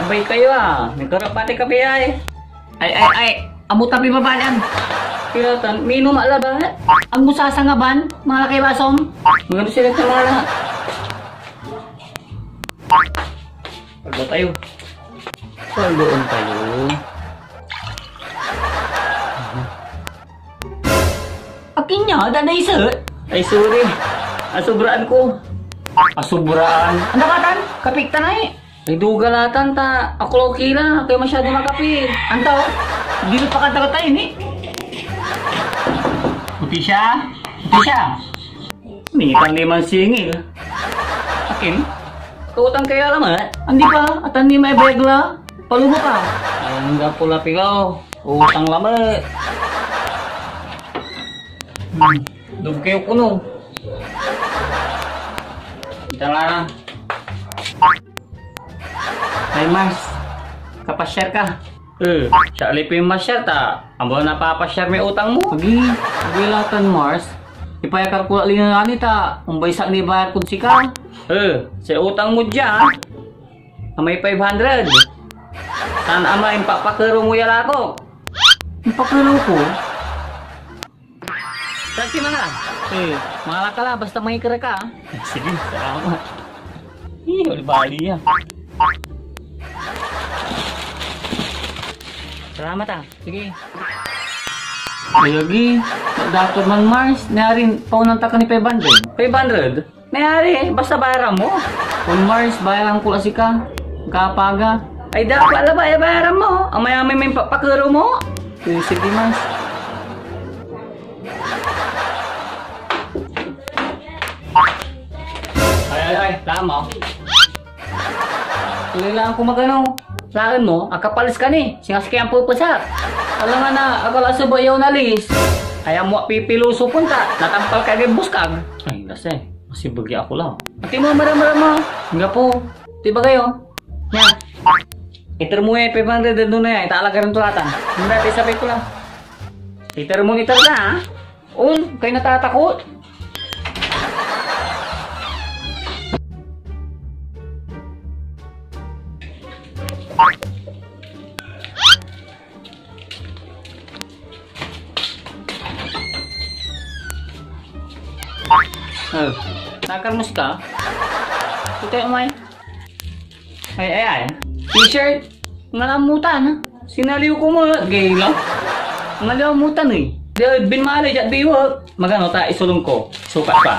Sabay kayo nagkarapati ka ay. Ay, amo tapi babalan. Kiratan, minum ba? Ang musasa nga ban, mga lakay basom. Maganda sila sa mga lahat. Paldo tayo. Paldoon tayo. Akin niya, danay sir. Ay, sorry. Asubraan ko. Asubraan? Ano katan? Kapik tanay. Ay, dugalatan ta. Ako okay lang. Kayo masyado makapit. Antaw, dito pa kanta tayo ni. Puti siya. Mingi kang limang singil. Akin? Kautang kaya lamat? Andi pa. At hindi may begla. Palubo ka. Ay, hanggang pula pilaw. Utang lamat. Dug kayo kuno. Kita lang. Ay, Mars. Kapasyar ka. Siya alipin yung masyar ta. Amo na papasyar may utang mo. Pagilatan, Mars. Ipayakar ko alin na ta. Umbay sa ni bayar kung sika. Sa utang mo dyan. May 500. Saan ama yung papakero mo yala ko? Yung pakero ko? Saan mga? Mga ka basta may kira ka. Sige, salamat. Ulit bali Salamat sige. Lagi, dapat man Mars, narin paunang taka ni 500. 500? Nayari, basta bayaran mo. Kung Mars, bayaran ko kasi ka. Kapaga. Ay, dapat ala bayaran mo. Ang mayamay may papakero mo. Sige, Mars. Ay, tama. Kailangan ko magano. Lahan mo, akapalis ka ni. Singaskihan po sa. Alam nga na, akala sa bayaw na lis. Kaya mo pipiluso punta. Natampal ka agad buskag. Ay, nasa masih bagay ako lang. Ati mo, marama. Nga po. Diba kayo? Yan. Iter mo 500 doon na yan. Itaalaga rin tulatan. Hindi, sabay ko lang. Iter mo niter na kayo natatakot. Nakarmus ka? Ito yung may. Ay. T-shirt. Ngalamutan Sinaliw ko mo. Gay lang. Ngalamutan Bin malay dyan biwa. Magano ta isulong ko. Sukat pa.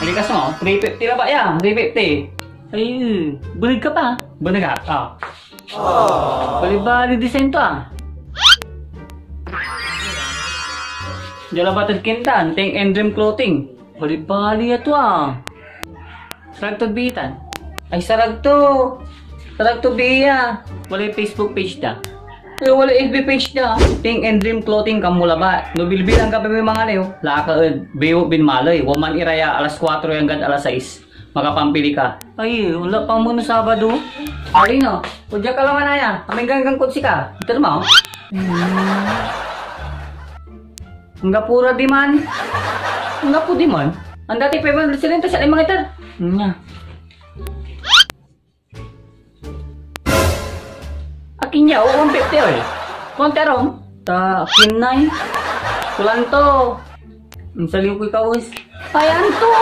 Halikas mo. 350 na ba yan? 350. Ay, bunig ka pa. Bunig ka? Bali-bali design to Jalabatad kintan, Ting and Dream Clothing. Bali-bali ito Saragtod bitan. Ay, saragto biya. Wala Facebook page da. Ay, wala FB page da. Ting and Dream Clothing kamula ba? Nubilbilang ka pa may mga liyo. Lakaad, biyo bin malay. Waman iraya alas 4 hanggang alas 6. Makapampili ka. Ay, wala pang muna Sabado. Ay, no. Pudya ka lang na Aming ganggang kutsi ka. Ito mo. Nga pura di man. Nga po di man. Ang dati 500 sila ito sa limang itar. Nga. Akin niya, 150 Konterong. Ta, kinay. Kulanto. Ang saliw ko ikaw Ayan to.